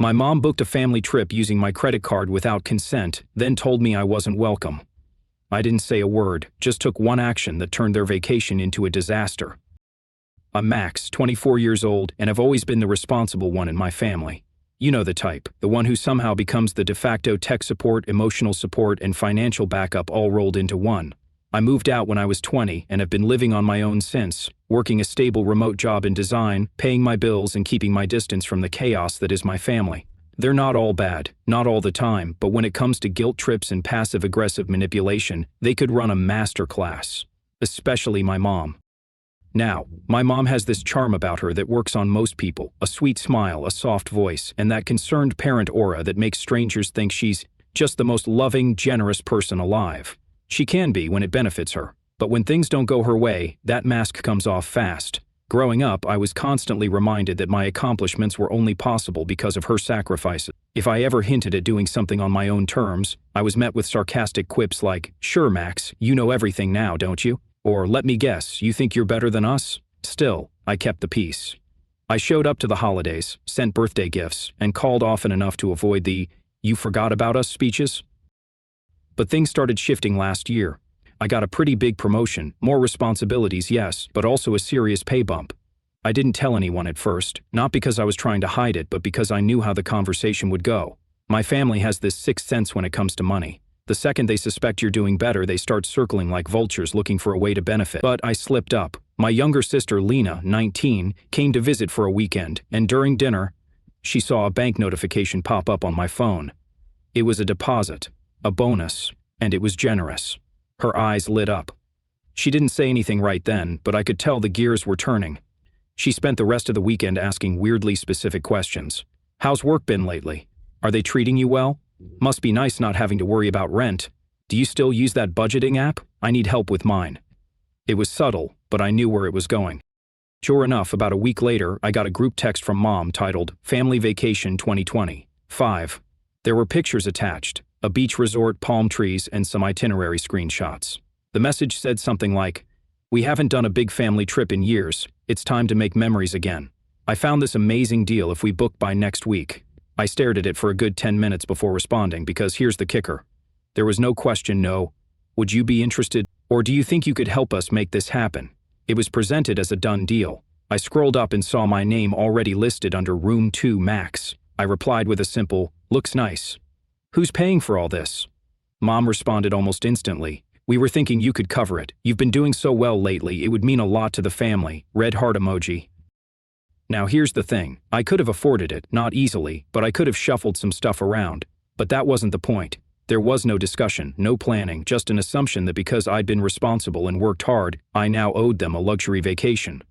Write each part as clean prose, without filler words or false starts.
My mom booked a family trip using my credit card without consent, then told me I wasn't welcome. I didn't say a word, just took one action that turned their vacation into a disaster. I'm Max, 24 years old, and I've always been the responsible one in my family. You know the type, the one who somehow becomes the de facto tech support, emotional support, and financial backup all rolled into one. I moved out when I was 20 and have been living on my own since, working a stable remote job in design, paying my bills, and keeping my distance from the chaos that is my family. They're not all bad, not all the time, but when it comes to guilt trips and passive-aggressive manipulation, they could run a masterclass. Especially my mom. Now, my mom has this charm about her that works on most people, a sweet smile, a soft voice, and that concerned parent aura that makes strangers think she's just the most loving, generous person alive. She can be when it benefits her, but when things don't go her way, that mask comes off fast. Growing up, I was constantly reminded that my accomplishments were only possible because of her sacrifices. If I ever hinted at doing something on my own terms, I was met with sarcastic quips like, "Sure, Max, you know everything now, don't you?" Or, "Let me guess, you think you're better than us?" Still, I kept the peace. I showed up to the holidays, sent birthday gifts, and called often enough to avoid the "you forgot about us" speeches. But things started shifting last year. I got a pretty big promotion, more responsibilities, yes, but also a serious pay bump. I didn't tell anyone at first, not because I was trying to hide it, but because I knew how the conversation would go. My family has this sixth sense when it comes to money. The second they suspect you're doing better, they start circling like vultures looking for a way to benefit. But I slipped up. My younger sister, Lena, 19, came to visit for a weekend, and during dinner, she saw a bank notification pop up on my phone. It was a deposit. A bonus, and it was generous. Her eyes lit up. She didn't say anything right then, but I could tell the gears were turning. She spent the rest of the weekend asking weirdly specific questions. "How's work been lately? Are they treating you well? Must be nice not having to worry about rent. Do you still use that budgeting app? I need help with mine." It was subtle, but I knew where it was going. Sure enough, about a week later, I got a group text from Mom titled, "Family Vacation 2020. 5. There were pictures attached. A beach resort, palm trees, and some itinerary screenshots. The message said something like, "We haven't done a big family trip in years. It's time to make memories again. I found this amazing deal if we book by next week." I stared at it for a good 10 minutes before responding because here's the kicker. There was no question, no. "Would you be interested? Or do you think you could help us make this happen?" It was presented as a done deal. I scrolled up and saw my name already listed under Room 2 Max. I replied with a simple, "Looks nice. Who's paying for all this?" Mom responded almost instantly, "We were thinking you could cover it. You've been doing so well lately, it would mean a lot to the family." Red heart emoji. Now here's the thing. I could have afforded it, not easily, but I could have shuffled some stuff around. But that wasn't the point. There was no discussion, no planning, just an assumption that because I'd been responsible and worked hard, I now owed them a luxury vacation.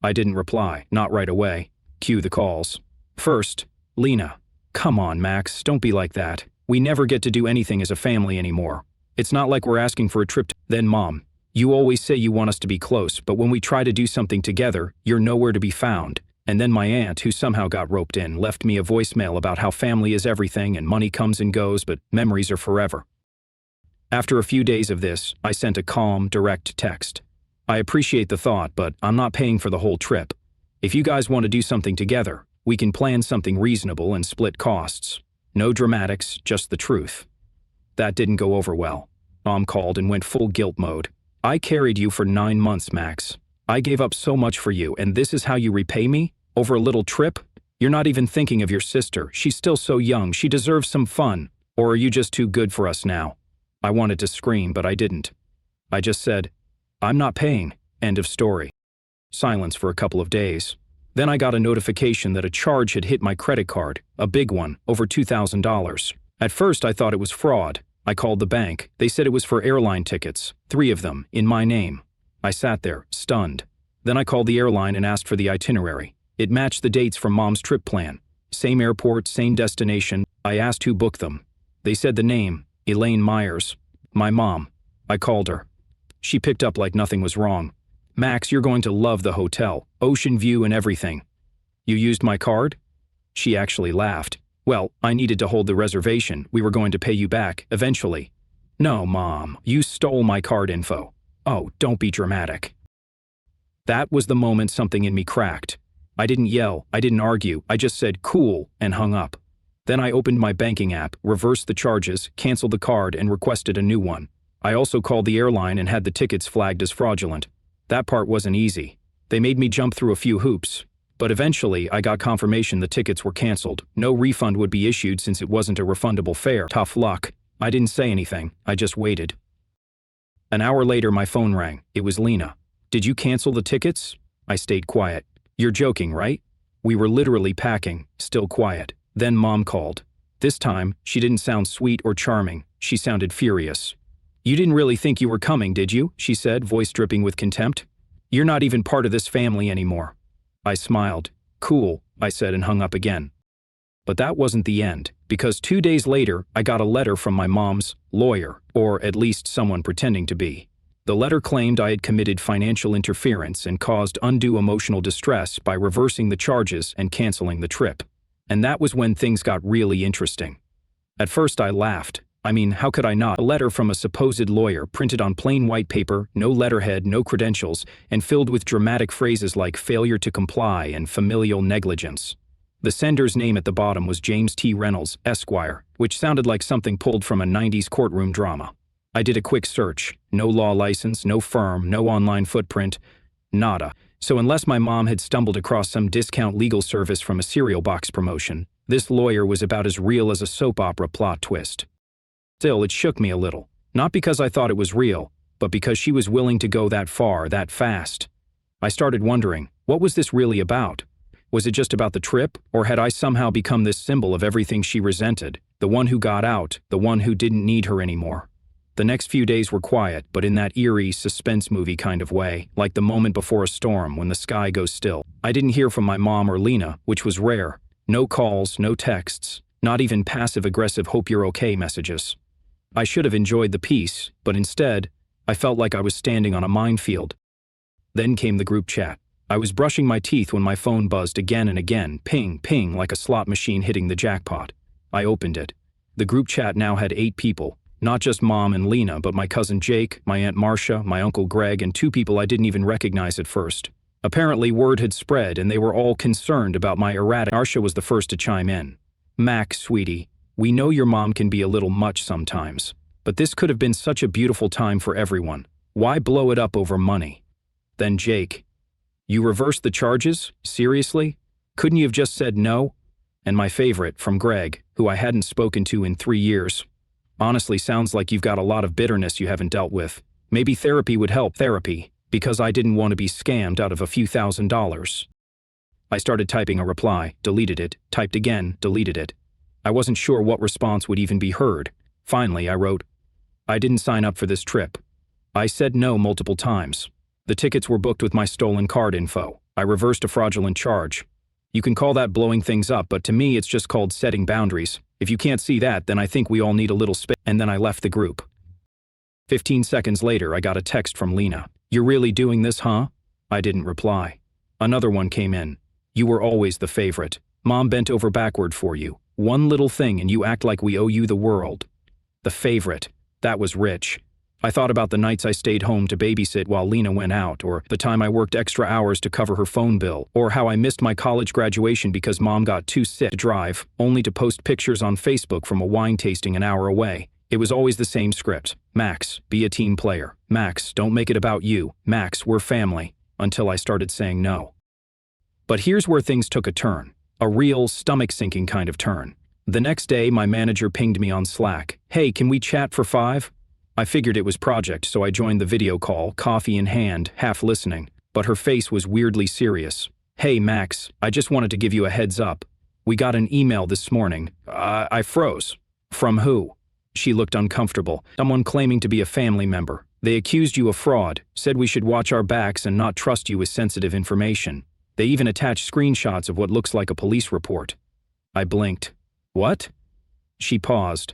I didn't reply, not right away. Cue the calls. First, Lena. "Come on, Max, don't be like that. We never get to do anything as a family anymore. It's not like we're asking for a trip to..." Then Mom. "You always say you want us to be close, but when we try to do something together, you're nowhere to be found." And then my aunt, who somehow got roped in, left me a voicemail about how family is everything and money comes and goes, but memories are forever. After a few days of this, I sent a calm, direct text. "I appreciate the thought, but I'm not paying for the whole trip. If you guys want to do something together, we can plan something reasonable and split costs. No dramatics, just the truth." That didn't go over well. Mom called and went full guilt mode. "I carried you for 9 months, Max. I gave up so much for you, and this is how you repay me? Over a little trip? You're not even thinking of your sister. She's still so young. She deserves some fun. Or are you just too good for us now?" I wanted to scream, but I didn't. I just said, "I'm not paying." End of story. Silence for a couple of days. Then I got a notification that a charge had hit my credit card, a big one, over $2,000. At first I thought it was fraud. I called the bank. They said it was for airline tickets, 3 of them, in my name. I sat there, stunned. Then I called the airline and asked for the itinerary. It matched the dates from Mom's trip plan. Same airport, same destination. I asked who booked them. They said the name, Elaine Myers. My mom. I called her. She picked up like nothing was wrong. "Max, you're going to love the hotel. Ocean view and everything." "You used my card?" She actually laughed. "Well, I needed to hold the reservation. We were going to pay you back, eventually." "No, Mom, you stole my card info." "Oh, don't be dramatic." That was the moment something in me cracked. I didn't yell, I didn't argue, I just said, "Cool," and hung up. Then I opened my banking app, reversed the charges, canceled the card, and requested a new one. I also called the airline and had the tickets flagged as fraudulent. That part wasn't easy. They made me jump through a few hoops. But eventually, I got confirmation the tickets were canceled. No refund would be issued since it wasn't a refundable fare. Tough luck. I didn't say anything. I just waited. An hour later, my phone rang. It was Lena. "Did you cancel the tickets?" I stayed quiet. "You're joking, right?" We were literally packing, still quiet. Then Mom called. This time, she didn't sound sweet or charming. She sounded furious. "You didn't really think you were coming, did you?" she said, voice dripping with contempt. "You're not even part of this family anymore." I smiled. "Cool," I said and hung up again. But that wasn't the end, because 2 days later, I got a letter from my mom's lawyer, or at least someone pretending to be. The letter claimed I had committed financial interference and caused undue emotional distress by reversing the charges and canceling the trip. And that was when things got really interesting. At first I laughed. I mean, how could I not? A letter from a supposed lawyer printed on plain white paper, no letterhead, no credentials, and filled with dramatic phrases like failure to comply and familial negligence. The sender's name at the bottom was James T. Reynolds, Esquire, which sounded like something pulled from a 90s courtroom drama. I did a quick search. No law license, no firm, no online footprint, nada. So unless my mom had stumbled across some discount legal service from a cereal box promotion, this lawyer was about as real as a soap opera plot twist. Still, it shook me a little. Not because I thought it was real, but because she was willing to go that far, that fast. I started wondering, what was this really about? Was it just about the trip, or had I somehow become this symbol of everything she resented, the one who got out, the one who didn't need her anymore? The next few days were quiet, but in that eerie, suspense movie kind of way, like the moment before a storm when the sky goes still. I didn't hear from my mom or Lena, which was rare. No calls, no texts, not even passive-aggressive hope you're okay messages. I should have enjoyed the peace, but instead, I felt like I was standing on a minefield. Then came the group chat. I was brushing my teeth when my phone buzzed again and again, ping, ping, like a slot machine hitting the jackpot. I opened it. The group chat now had 8 people. Not just Mom and Lena, but my cousin Jake, my Aunt Marcia, my Uncle Greg, and 2 people I didn't even recognize at first. Apparently, word had spread, and they were all concerned about my erratic. Marcia was the first to chime in. "Max, sweetie, we know your mom can be a little much sometimes, but this could have been such a beautiful time for everyone. Why blow it up over money?" Then Jake, "You reversed the charges? Seriously? Couldn't you have just said no?" And my favorite, from Greg, who I hadn't spoken to in 3 years. "Honestly, sounds like you've got a lot of bitterness you haven't dealt with. Maybe therapy would help." Therapy, because I didn't want to be scammed out of a few $1,000s. I started typing a reply, deleted it, typed again, deleted it. I wasn't sure what response would even be heard. Finally, I wrote, "I didn't sign up for this trip. I said no multiple times. The tickets were booked with my stolen card info. I reversed a fraudulent charge. You can call that blowing things up, but to me it's just called setting boundaries. If you can't see that, then I think we all need a little space." And then I left the group. 15 seconds later, I got a text from Lena. "You're really doing this, huh?" I didn't reply. Another one came in. "You were always the favorite. Mom bent over backward for you. One little thing and you act like we owe you the world." The favorite. That was rich. I thought about the nights I stayed home to babysit while Lena went out, or the time I worked extra hours to cover her phone bill, or how I missed my college graduation because Mom got too sick to drive, only to post pictures on Facebook from a wine tasting an hour away. It was always the same script. "Max, be a team player. Max, don't make it about you. Max, we're family." Until I started saying no. But here's where things took a turn. A real, stomach-sinking kind of turn. The next day, my manager pinged me on Slack. "Hey, can we chat for 5? I figured it was project, so I joined the video call, coffee in hand, half listening. But her face was weirdly serious. "Hey, Max, I just wanted to give you a heads up. We got an email this morning." I froze. "From who?" She looked uncomfortable. "Someone claiming to be a family member. They accused you of fraud, said we should watch our backs and not trust you with sensitive information. They even attached screenshots of what looks like a police report." I blinked. "What?" She paused.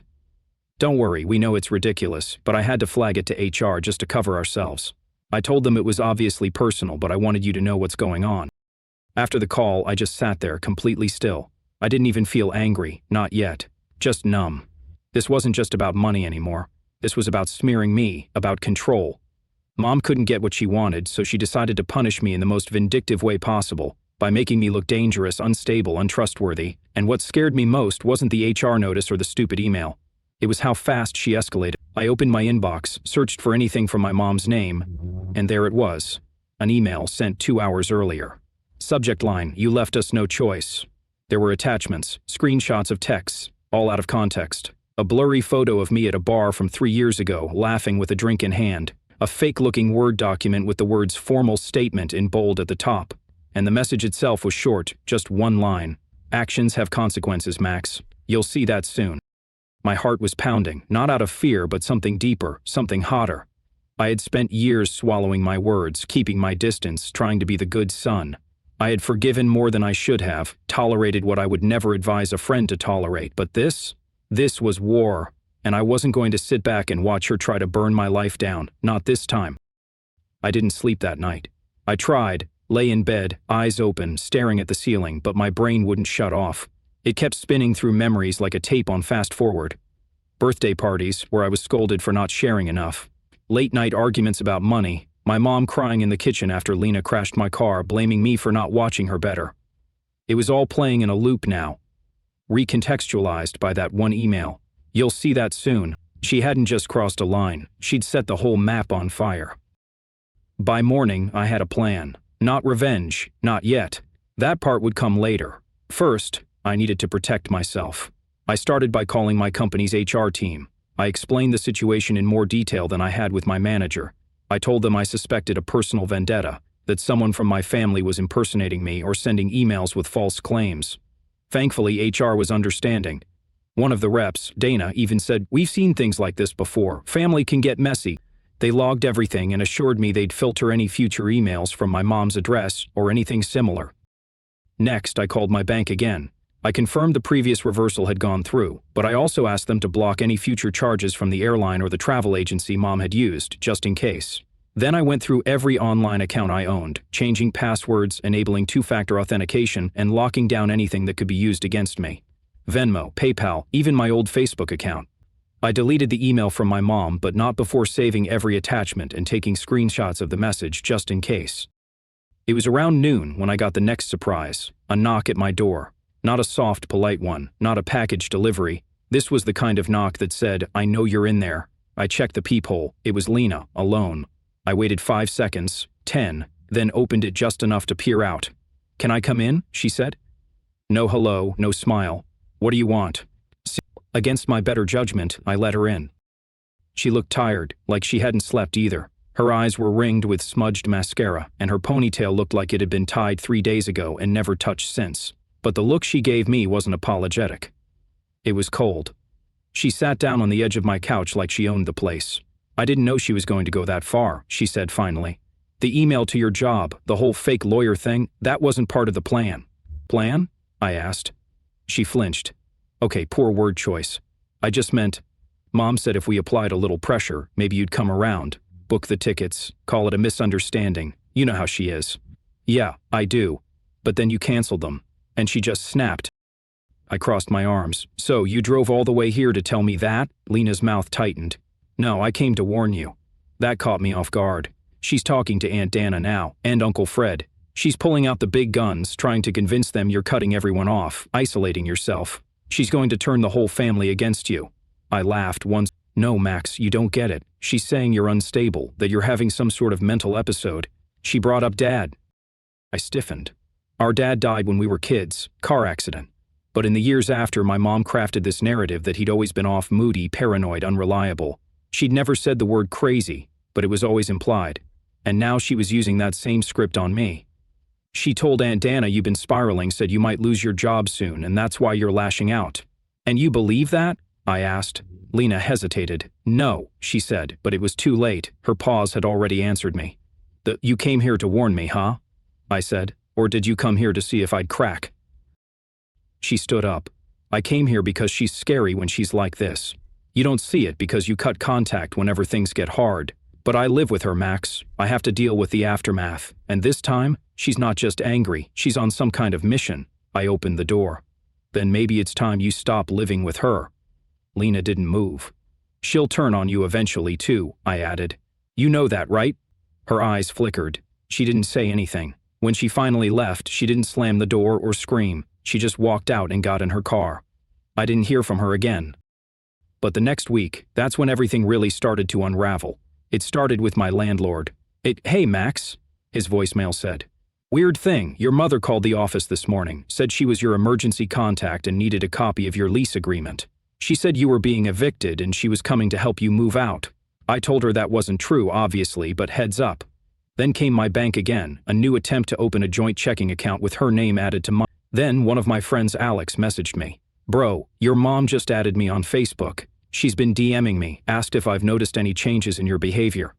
"Don't worry, we know it's ridiculous, but I had to flag it to HR just to cover ourselves. I told them it was obviously personal, but I wanted you to know what's going on." After the call, I just sat there, completely still. I didn't even feel angry, not yet. Just numb. This wasn't just about money anymore. This was about smearing me, about control. Mom couldn't get what she wanted, so she decided to punish me in the most vindictive way possible, by making me look dangerous, unstable, untrustworthy, and what scared me most wasn't the HR notice or the stupid email. It was how fast she escalated. I opened my inbox, searched for anything from my mom's name, and there it was. An email sent 2 hours earlier. Subject line, "You left us no choice." There were attachments, screenshots of texts, all out of context. A blurry photo of me at a bar from 3 years ago, laughing with a drink in hand. A fake-looking Word document with the words "formal statement" in bold at the top. And the message itself was short, just one line. "Actions have consequences, Max. You'll see that soon." My heart was pounding, not out of fear, but something deeper, something hotter. I had spent years swallowing my words, keeping my distance, trying to be the good son. I had forgiven more than I should have, tolerated what I would never advise a friend to tolerate, but this was war, and I wasn't going to sit back and watch her try to burn my life down, not this time. I didn't sleep that night. I tried, lay in bed, eyes open, staring at the ceiling, but my brain wouldn't shut off. It kept spinning through memories like a tape on fast forward. Birthday parties, where I was scolded for not sharing enough. Late-night arguments about money, my mom crying in the kitchen after Lena crashed my car, blaming me for not watching her better. It was all playing in a loop now, recontextualized by that one email. "You'll see that soon." She hadn't just crossed a line, she'd set the whole map on fire. By morning, I had a plan. Not revenge, not yet. That part would come later. First, I needed to protect myself. I started by calling my company's HR team. I explained the situation in more detail than I had with my manager. I told them I suspected a personal vendetta, that someone from my family was impersonating me or sending emails with false claims. Thankfully, HR was understanding. One of the reps, Dana, even said, "We've seen things like this before. Family can get messy." They logged everything and assured me they'd filter any future emails from my mom's address or anything similar. Next, I called my bank again. I confirmed the previous reversal had gone through, but I also asked them to block any future charges from the airline or the travel agency Mom had used, just in case. Then I went through every online account I owned, changing passwords, enabling two-factor authentication, and locking down anything that could be used against me. Venmo, PayPal, even my old Facebook account. I deleted the email from my mom, but not before saving every attachment and taking screenshots of the message just in case. It was around noon when I got the next surprise, a knock at my door. Not a soft, polite one, not a package delivery. This was the kind of knock that said, "I know you're in there." I checked the peephole. It was Lena, alone. I waited 5 seconds, 10, then opened it just enough to peer out. "Can I come in?" she said. No hello, no smile. "What do you want?" Against my better judgment, I let her in. She looked tired, like she hadn't slept either. Her eyes were ringed with smudged mascara, and her ponytail looked like it had been tied 3 days ago and never touched since. But the look she gave me wasn't apologetic. It was cold. She sat down on the edge of my couch like she owned the place. "I didn't know she was going to go that far," she said finally. "The email to your job, the whole fake lawyer thing, that wasn't part of the plan." "Plan?" I asked. She flinched. "Okay, poor word choice. I just meant, Mom said if we applied a little pressure, maybe you'd come around, book the tickets, call it a misunderstanding. You know how she is." "Yeah, I do. But then you canceled them." And she just snapped. I crossed my arms. "So, you drove all the way here to tell me that?" Lena's mouth tightened. "No, I came to warn you." That caught me off guard. She's talking to Aunt Dana now, and Uncle Fred. She's pulling out the big guns, trying to convince them you're cutting everyone off, isolating yourself. She's going to turn the whole family against you. I laughed once. "No, Max, you don't get it. She's saying you're unstable, that you're having some sort of mental episode. She brought up Dad." I stiffened. "Our dad died when we were kids, car accident. But in the years after, my mom crafted this narrative that he'd always been off, moody, paranoid, unreliable. She'd never said the word crazy, but it was always implied. And now she was using that same script on me. She told Aunt Dana you've been spiraling, said you might lose your job soon, and that's why you're lashing out." "And you believe that?" I asked. Lena hesitated. "No," she said, but it was too late. Her pause had already answered me. "You came here to warn me, huh?" I said. "Or did you come here to see if I'd crack?" She stood up. "I came here because she's scary when she's like this. You don't see it because you cut contact whenever things get hard. But I live with her, Max. I have to deal with the aftermath. And this time, she's not just angry, she's on some kind of mission." I opened the door. "Then maybe it's time you stop living with her." Lena didn't move. "She'll turn on you eventually, too," I added. "You know that, right?" Her eyes flickered. She didn't say anything. When she finally left, she didn't slam the door or scream. She just walked out and got in her car. I didn't hear from her again. But the next week, that's when everything really started to unravel. It started with my landlord. Hey, Max, his voicemail said. Weird thing, your mother called the office this morning, said she was your emergency contact and needed a copy of your lease agreement. She said you were being evicted and she was coming to help you move out. I told her that wasn't true, obviously, but heads up. Then came my bank again, a new attempt to open a joint checking account with her name added to mine. Then one of my friends, Alex, messaged me. Bro, your mom just added me on Facebook. She's been DMing me, asked if I've noticed any changes in your behavior.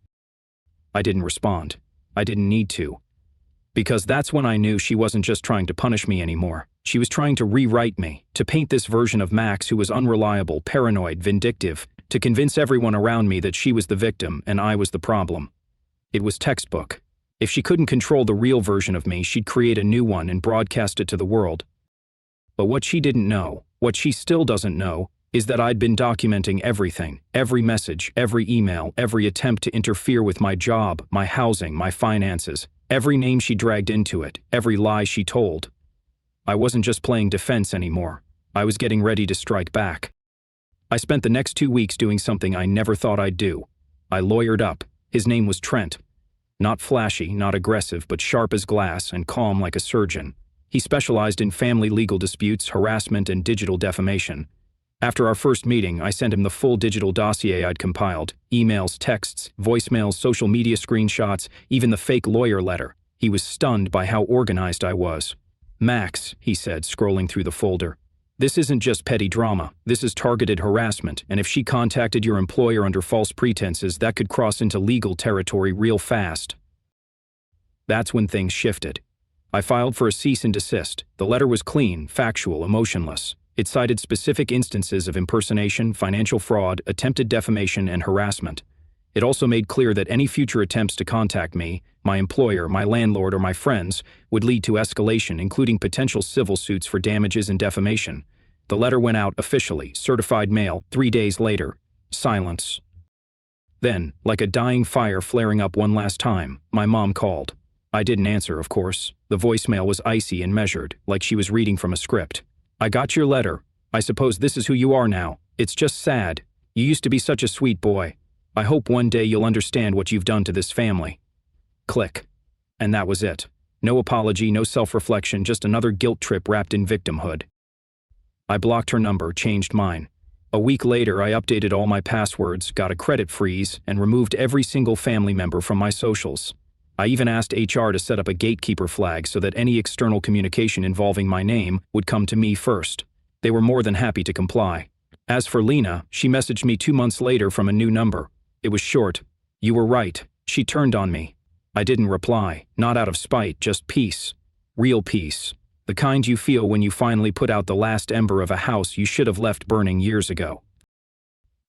I didn't respond. I didn't need to. Because that's when I knew she wasn't just trying to punish me anymore. She was trying to rewrite me, to paint this version of Max who was unreliable, paranoid, vindictive, to convince everyone around me that she was the victim and I was the problem. It was textbook. If she couldn't control the real version of me, she'd create a new one and broadcast it to the world. But what she didn't know, what she still doesn't know, is that I'd been documenting everything, every message, every email, every attempt to interfere with my job, my housing, my finances, every name she dragged into it, every lie she told. I wasn't just playing defense anymore. I was getting ready to strike back. I spent the next 2 weeks doing something I never thought I'd do. I lawyered up. His name was Trent. Not flashy, not aggressive, but sharp as glass and calm like a surgeon. He specialized in family legal disputes, harassment, and digital defamation. After our first meeting, I sent him the full digital dossier I'd compiled. Emails, texts, voicemails, social media screenshots, even the fake lawyer letter. He was stunned by how organized I was. Max, he said, scrolling through the folder. This isn't just petty drama. This is targeted harassment, and if she contacted your employer under false pretenses, that could cross into legal territory real fast. That's when things shifted. I filed for a cease and desist. The letter was clean, factual, emotionless. It cited specific instances of impersonation, financial fraud, attempted defamation, and harassment. It also made clear that any future attempts to contact me, my employer, my landlord, or my friends would lead to escalation, including potential civil suits for damages and defamation. The letter went out officially, certified mail. 3 days later, silence. Then, like a dying fire flaring up one last time, my mom called. I didn't answer, of course. The voicemail was icy and measured, like she was reading from a script. I got your letter. I suppose this is who you are now. It's just sad. You used to be such a sweet boy. I hope one day you'll understand what you've done to this family. Click. And that was it. No apology, no self-reflection, just another guilt trip wrapped in victimhood. I blocked her number, changed mine. A week later, I updated all my passwords, got a credit freeze, and removed every single family member from my socials. I even asked HR to set up a gatekeeper flag so that any external communication involving my name would come to me first. They were more than happy to comply. As for Lena, she messaged me 2 months later from a new number. It was short. You were right. She turned on me. I didn't reply, not out of spite, just peace. Real peace. The kind you feel when you finally put out the last ember of a house you should have left burning years ago.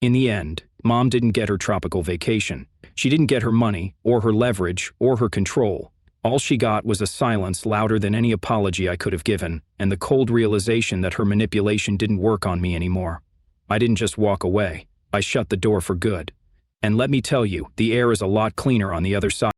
In the end, Mom didn't get her tropical vacation. She didn't get her money, or her leverage, or her control. All she got was a silence louder than any apology I could have given, and the cold realization that her manipulation didn't work on me anymore. I didn't just walk away. I shut the door for good. And let me tell you, the air is a lot cleaner on the other side.